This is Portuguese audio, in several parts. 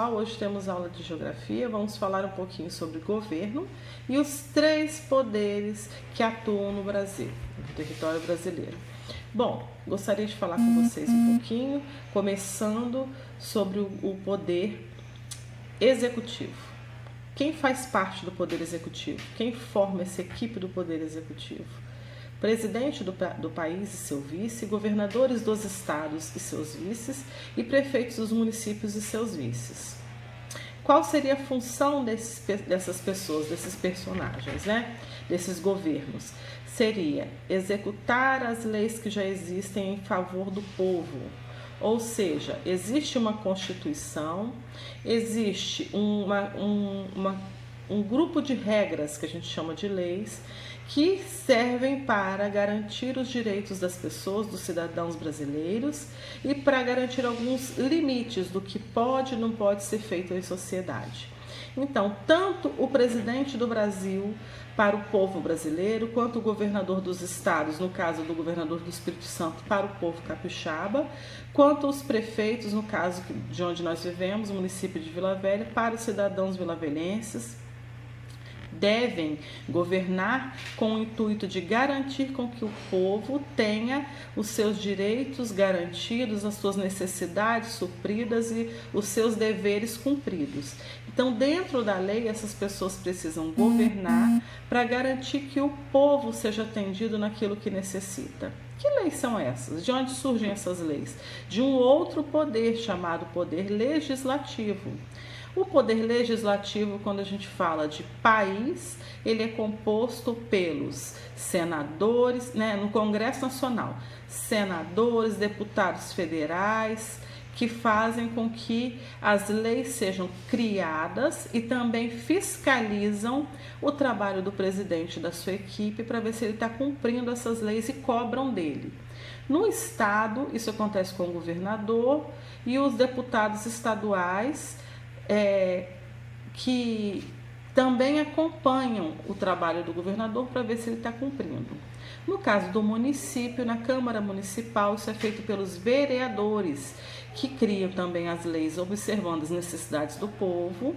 pessoal, hoje temos aula de geografia, vamos falar um pouquinho sobre governo e os 3 poderes que atuam no Brasil, no território brasileiro. Bom, gostaria de falar com vocês um pouquinho, começando sobre o poder executivo. Quem faz parte do poder executivo? Quem forma essa equipe do poder executivo? Presidente do país e seu vice, governadores dos estados e seus vices e prefeitos dos municípios e seus vices. Qual seria a função dessas pessoas, desses personagens, né? Desses governos? Seria executar as leis que já existem em favor do povo. Ou seja, existe uma Constituição, existe um grupo de regras que a gente chama de leis, que servem para garantir os direitos das pessoas, dos cidadãos brasileiros e para garantir alguns limites do que pode e não pode ser feito em sociedade. Então, tanto o presidente do Brasil para o povo brasileiro, quanto o governador dos estados, no caso do governador do Espírito Santo, para o povo capixaba, quanto os prefeitos, no caso de onde nós vivemos, o município de Vila Velha, para os cidadãos vilavelhenses, devem governar com o intuito de garantir com que o povo tenha os seus direitos garantidos, as suas necessidades supridas e os seus deveres cumpridos. Então, dentro da lei, essas pessoas precisam governar para garantir que o povo seja atendido naquilo que necessita. Que leis são essas? De onde surgem essas leis? De um outro poder chamado poder legislativo. O poder legislativo, quando a gente fala de país, ele é composto pelos senadores, né, no Congresso Nacional, senadores, deputados federais, que fazem com que as leis sejam criadas e também fiscalizam o trabalho do presidente e da sua equipe para ver se ele está cumprindo essas leis e cobram dele. No estado, isso acontece com o governador e os deputados estaduais, que também acompanham o trabalho do governador para ver se ele está cumprindo. No caso do município, na Câmara Municipal, isso é feito pelos vereadores, que criam também as leis observando as necessidades do povo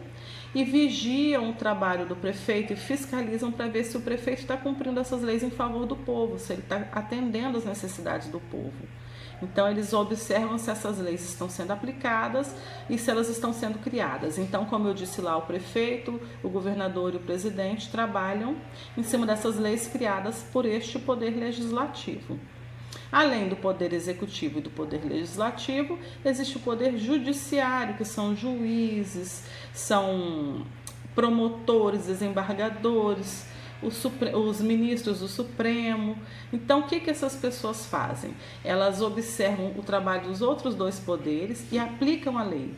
e vigiam o trabalho do prefeito e fiscalizam para ver se o prefeito está cumprindo essas leis em favor do povo, se ele está atendendo às necessidades do povo. Então, eles observam se essas leis estão sendo aplicadas e se elas estão sendo criadas. Então, como eu disse lá, o prefeito, o governador e o presidente trabalham em cima dessas leis criadas por este poder legislativo. Além do poder executivo e do poder legislativo, existe o poder judiciário, que são juízes, são promotores, desembargadores, os ministros do Supremo. Então, o que essas pessoas fazem? Elas observam o trabalho dos outros 2 poderes e aplicam a lei.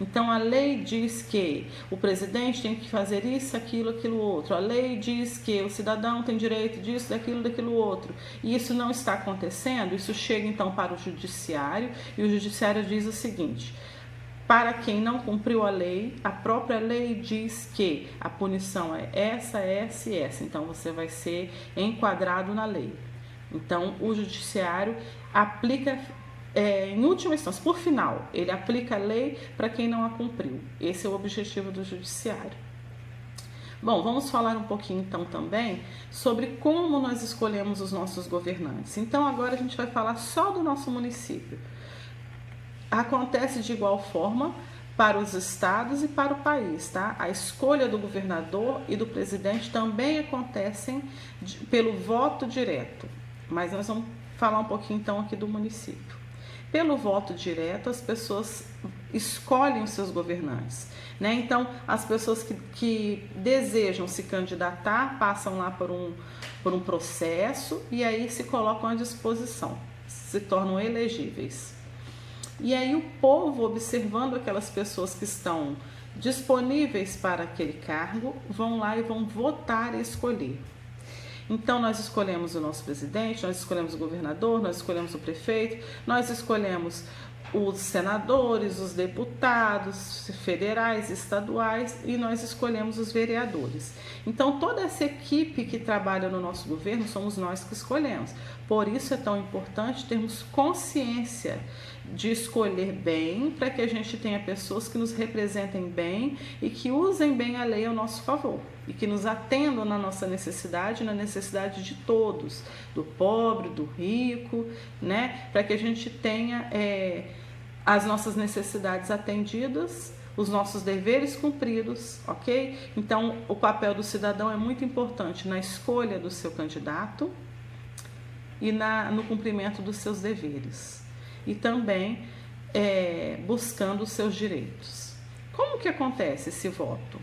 Então, a lei diz que o presidente tem que fazer isso, aquilo, outro. A lei diz que o cidadão tem direito disso, daquilo, outro. E isso não está acontecendo, isso chega então para o judiciário, e o judiciário diz o seguinte: para quem não cumpriu a lei, a própria lei diz que a punição é essa e essa. Então, você vai ser enquadrado na lei. Então, o judiciário aplica, em última instância, por final, ele aplica a lei para quem não a cumpriu. Esse é o objetivo do judiciário. Bom, vamos falar um pouquinho então também sobre como nós escolhemos os nossos governantes. Então, agora a gente vai falar só do nosso município. Acontece de igual forma para os estados e para o país, tá? A escolha do governador e do presidente também acontecem pelo voto direto, mas nós vamos falar um pouquinho então aqui do município. Pelo voto direto, as pessoas escolhem os seus governantes, né? Então, as pessoas que desejam se candidatar passam lá por um processo e aí se colocam à disposição, se tornam elegíveis. E aí o povo, observando aquelas pessoas que estão disponíveis para aquele cargo, vão lá e vão votar e escolher. Então, nós escolhemos o nosso presidente, nós escolhemos o governador, nós escolhemos o prefeito, nós escolhemos os senadores, os deputados federais, estaduais, e nós escolhemos os vereadores. Então, toda essa equipe que trabalha no nosso governo somos nós que escolhemos. Por isso é tão importante termos consciência de escolher bem, para que a gente tenha pessoas que nos representem bem e que usem bem a lei ao nosso favor e que nos atendam na nossa necessidade, na necessidade de todos, do pobre, do rico, né? Para que a gente tenha as nossas necessidades atendidas, os nossos deveres cumpridos, ok? Então, o papel do cidadão é muito importante na escolha do seu candidato e no cumprimento dos seus deveres. E também buscando os seus direitos. Como que acontece esse voto?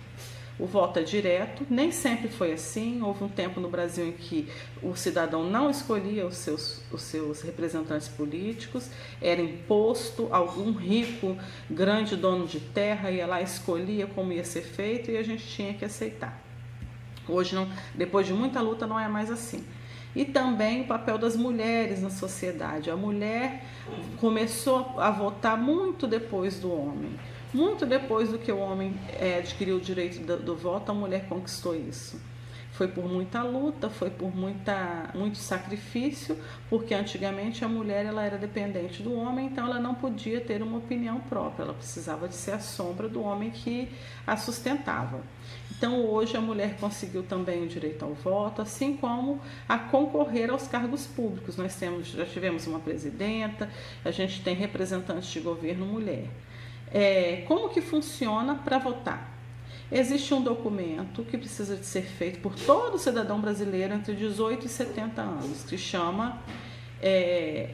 O voto é direto, nem sempre foi assim. Houve um tempo no Brasil em que o cidadão não escolhia os seus representantes políticos, era imposto, algum rico, grande dono de terra ia lá, escolhia como ia ser feito e a gente tinha que aceitar. Hoje, não, depois de muita luta, não é mais assim. E também o papel das mulheres na sociedade. A mulher começou a votar muito depois do homem. Muito depois do que o homem adquiriu o direito do voto, a mulher conquistou isso. Foi por muita luta, foi por muito sacrifício, porque antigamente a mulher ela era dependente do homem, então ela não podia ter uma opinião própria, ela precisava de ser a sombra do homem que a sustentava. Então hoje a mulher conseguiu também o direito ao voto, assim como a concorrer aos cargos públicos. Nós já tivemos uma presidenta, a gente tem representantes de governo mulher. Como que funciona para votar? Existe um documento que precisa de ser feito por todo cidadão brasileiro entre 18 e 70 anos, que chama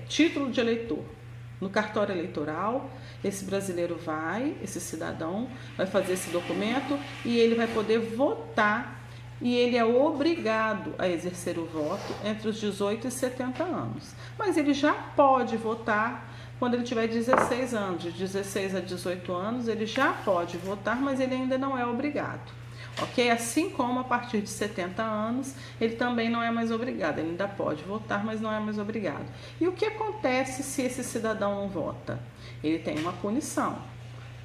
título de eleitor. No cartório eleitoral, esse cidadão vai fazer esse documento e ele vai poder votar e ele é obrigado a exercer o voto entre os 18 e 70 anos. Mas ele já pode votar quando ele tiver 16 anos, de 16 a 18 anos, ele já pode votar, mas ele ainda não é obrigado, ok? Assim como a partir de 70 anos, ele também não é mais obrigado, ele ainda pode votar, mas não é mais obrigado. E o que acontece se esse cidadão não vota? Ele tem uma punição.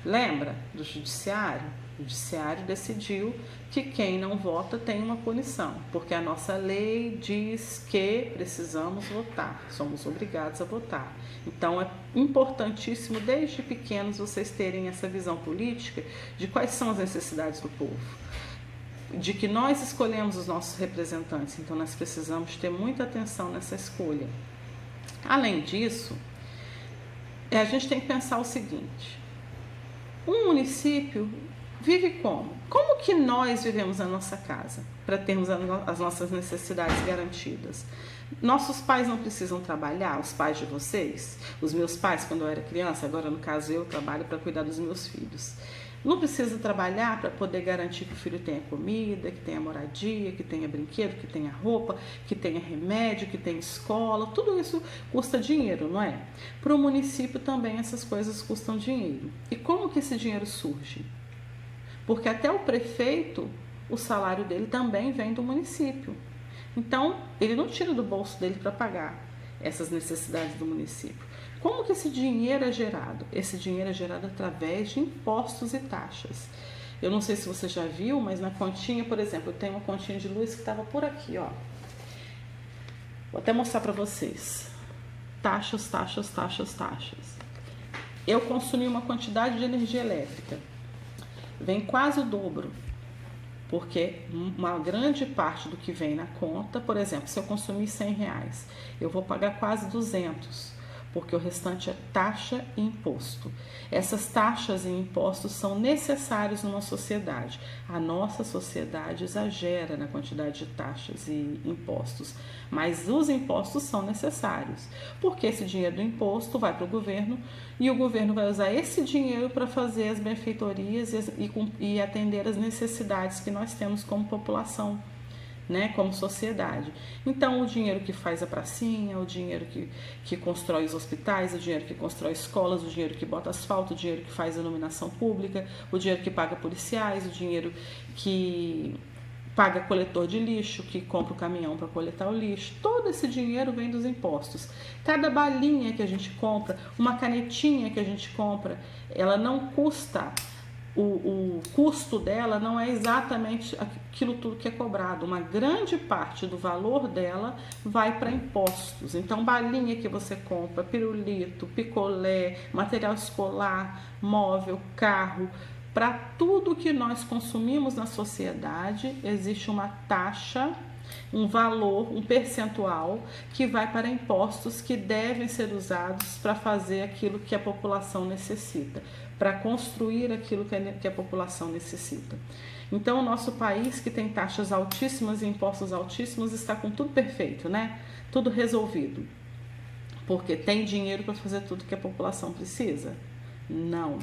Lembra do judiciário? O judiciário decidiu que quem não vota tem uma punição, porque a nossa lei diz que precisamos votar, somos obrigados a votar. Então é importantíssimo desde pequenos vocês terem essa visão política de quais são as necessidades do povo, de que nós escolhemos os nossos representantes, então nós precisamos ter muita atenção nessa escolha. Além disso, a gente tem que pensar o seguinte: um município vive como? Como que nós vivemos a nossa casa para termos as nossas necessidades garantidas? Nossos pais não precisam trabalhar, os pais de vocês? Os meus pais, quando eu era criança, agora no caso eu trabalho para cuidar dos meus filhos. Não precisa trabalhar para poder garantir que o filho tenha comida, que tenha moradia, que tenha brinquedo, que tenha roupa, que tenha remédio, que tenha escola. Tudo isso custa dinheiro, não é? Para o município também essas coisas custam dinheiro. E como que esse dinheiro surge? Porque até o prefeito, o salário dele também vem do município. Então, ele não tira do bolso dele para pagar essas necessidades do município. Como que esse dinheiro é gerado? Esse dinheiro é gerado através de impostos e taxas. Eu não sei se você já viu, mas na continha, por exemplo, eu tenho uma continha de luz que estava por aqui, ó. Vou até mostrar para vocês. Taxas, taxas, taxas, taxas. Eu consumi uma quantidade de energia elétrica. Vem quase o dobro. Porque uma grande parte do que vem na conta, por exemplo, se eu consumir R$100, eu vou pagar quase 200, porque o restante é taxa e imposto. Essas taxas e impostos são necessários numa sociedade. A nossa sociedade exagera na quantidade de taxas e impostos, mas os impostos são necessários, porque esse dinheiro do imposto vai para o governo e o governo vai usar esse dinheiro para fazer as benfeitorias e atender as necessidades que nós temos como população, né, como sociedade. Então, o dinheiro que faz a pracinha, o dinheiro que constrói os hospitais, o dinheiro que constrói escolas, o dinheiro que bota asfalto, o dinheiro que faz iluminação pública, o dinheiro que paga policiais, o dinheiro que paga coletor de lixo, que compra o caminhão para coletar o lixo. Todo esse dinheiro vem dos impostos. Cada balinha que a gente compra, uma canetinha que a gente compra, ela não custa o custo dela não é exatamente aquilo tudo que é cobrado. Uma grande parte do valor dela vai para impostos. Então, balinha que você compra, pirulito, picolé, material escolar, móvel, carro, para tudo que nós consumimos na sociedade, existe uma taxa, um valor, um percentual que vai para impostos que devem ser usados para fazer aquilo que a população necessita, para construir aquilo que a população necessita. Então, o nosso país, que tem taxas altíssimas e impostos altíssimos, está com tudo perfeito, né? Tudo resolvido. Porque tem dinheiro para fazer tudo que a população precisa? Não.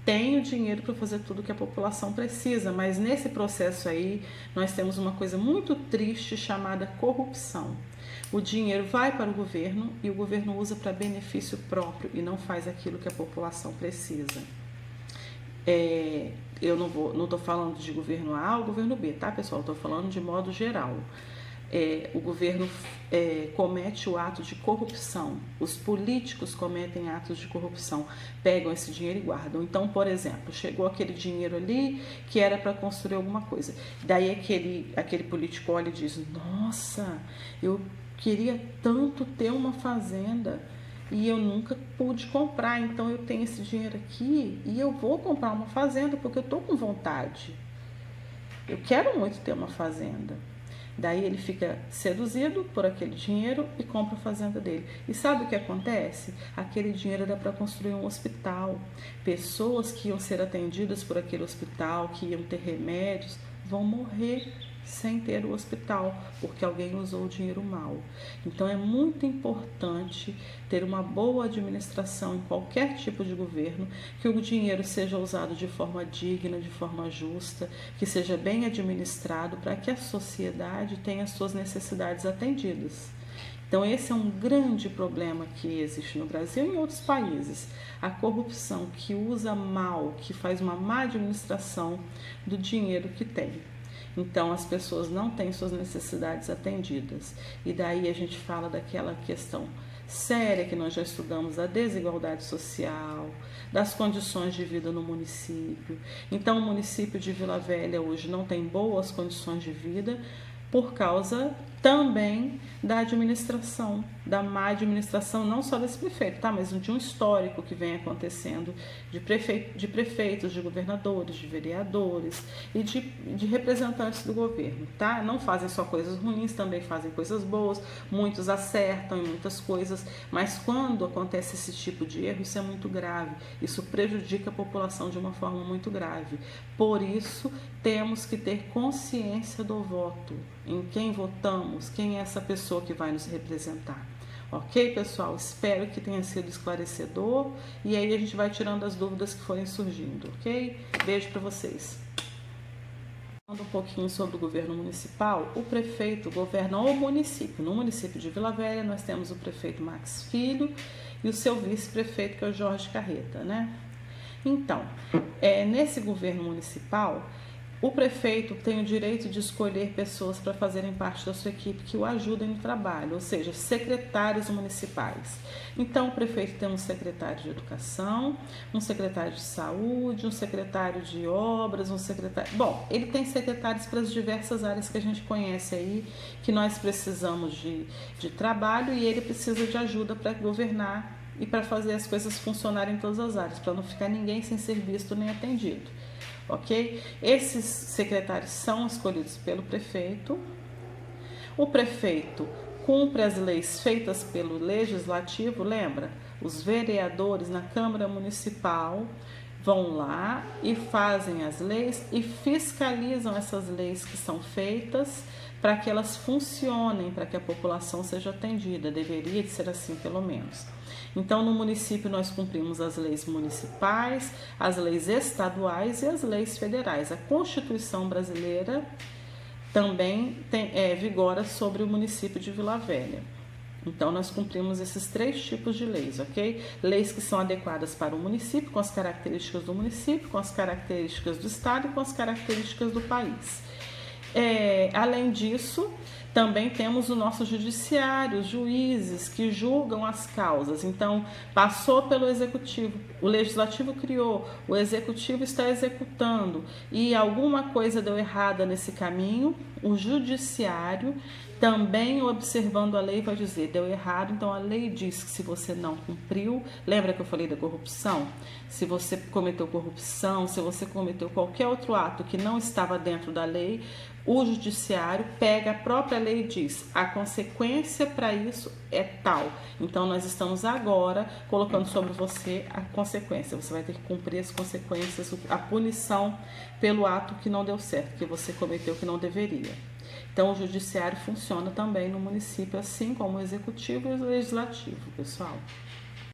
Tem o dinheiro para fazer tudo que a população precisa, mas nesse processo aí nós temos uma coisa muito triste chamada corrupção. O dinheiro vai para o governo e o governo usa para benefício próprio e não faz aquilo que a população precisa. Eu não estou falando de governo A ou governo B, tá, pessoal? Estou falando de modo geral. O governo comete o ato de corrupção, os políticos cometem atos de corrupção, pegam esse dinheiro e guardam. Então, por exemplo, chegou aquele dinheiro ali que era para construir alguma coisa, daí aquele político olha e diz: nossa, eu queria tanto ter uma fazenda e eu nunca pude comprar, então eu tenho esse dinheiro aqui e eu vou comprar uma fazenda porque eu estou com vontade, eu quero muito ter uma fazenda. Daí ele fica seduzido por aquele dinheiro e compra a fazenda dele. E sabe o que acontece? Aquele dinheiro era para construir um hospital. Pessoas que iam ser atendidas por aquele hospital, que iam ter remédios, vão morrer sem ter o hospital, porque alguém usou o dinheiro mal. Então é muito importante ter uma boa administração em qualquer tipo de governo, que o dinheiro seja usado de forma digna, de forma justa, que seja bem administrado para que a sociedade tenha as suas necessidades atendidas. Então esse é um grande problema que existe no Brasil e em outros países. A corrupção que usa mal, que faz uma má administração do dinheiro que tem. Então, as pessoas não têm suas necessidades atendidas. E daí a gente fala daquela questão séria que nós já estudamos, da desigualdade social, das condições de vida no município. Então, o município de Vila Velha hoje não tem boas condições de vida por causa também da administração, da má administração, não só desse prefeito, tá? Mas de um histórico que vem acontecendo de prefeitos, de governadores, de vereadores e de representantes do governo, tá? Não fazem só coisas ruins, também fazem coisas boas, muitos acertam em muitas coisas, mas quando acontece esse tipo de erro, isso é muito grave, isso prejudica a população de uma forma muito grave. Por isso, temos que ter consciência do voto, em quem votamos, quem é essa pessoa que vai nos representar. Ok, pessoal? Espero que tenha sido esclarecedor e aí a gente vai tirando as dúvidas que forem surgindo, ok? Beijo para vocês. Falando um pouquinho sobre o governo municipal, o prefeito governa o município. No município de Vila Velha, nós temos o prefeito Max Filho e o seu vice-prefeito, que é o Jorge Carreta, né? Então, nesse governo municipal, o prefeito tem o direito de escolher pessoas para fazerem parte da sua equipe que o ajudem no trabalho, ou seja, secretários municipais. Então, o prefeito tem um secretário de educação, um secretário de saúde, um secretário de obras, um secretário... Bom, ele tem secretários para as diversas áreas que a gente conhece aí, que nós precisamos de trabalho e ele precisa de ajuda para governar e para fazer as coisas funcionarem em todas as áreas, para não ficar ninguém sem ser visto nem atendido. Ok? Esses secretários são escolhidos pelo prefeito. O prefeito cumpre as leis feitas pelo legislativo, lembra? Os vereadores na Câmara Municipal vão lá e fazem as leis e fiscalizam essas leis que são feitas para que elas funcionem, para que a população seja atendida. Deveria de ser assim, pelo menos. Então, no município, nós cumprimos as leis municipais, as leis estaduais e as leis federais. A Constituição brasileira também vigora sobre o município de Vila Velha. Então, nós cumprimos esses 3 tipos de leis, ok? Leis que são adequadas para o município, com as características do município, com as características do estado e com as características do país. Além disso, Também temos o nosso judiciário, os juízes que julgam as causas. Então, passou pelo executivo, o legislativo criou, o executivo está executando e alguma coisa deu errada nesse caminho, o judiciário, também observando a lei, vai dizer, deu errado, então a lei diz que se você não cumpriu, lembra que eu falei da corrupção? Se você cometeu corrupção, se você cometeu qualquer outro ato que não estava dentro da lei, o judiciário pega a própria lei e diz, a consequência para isso é tal. Então nós estamos agora colocando sobre você a consequência, você vai ter que cumprir as consequências, a punição pelo ato que não deu certo, que você cometeu que não deveria. Então, o judiciário funciona também no município, assim como o executivo e o legislativo, pessoal.